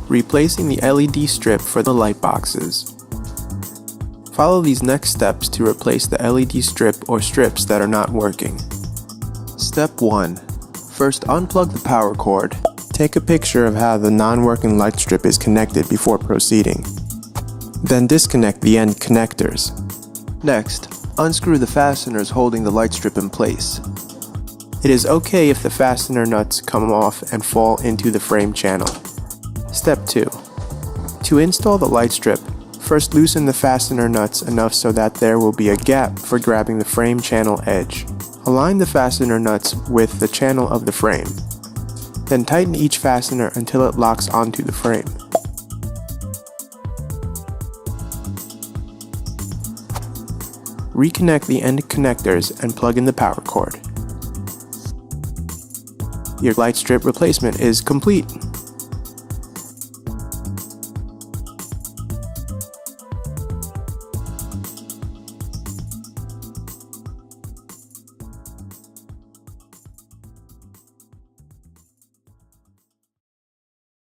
replacing the LED strip for the light boxes. Follow these next steps to replace the LED strip or strips that are not working. Step 1. First, unplug the power cord. Take a picture of how the non-working light strip is connected before proceeding. Then disconnect the end connectors. Next, unscrew the fasteners holding the light strip in place. It is okay if the fastener nuts come off and fall into the frame channel. Step 2. To install the light strip, first loosen the fastener nuts enough so that there will be a gap for grabbing the frame channel edge. Align the fastener nuts with the channel of the frame. Then tighten each fastener until it locks onto the frame. Reconnect the end connectors and plug in the power cord. Your light strip replacement is complete.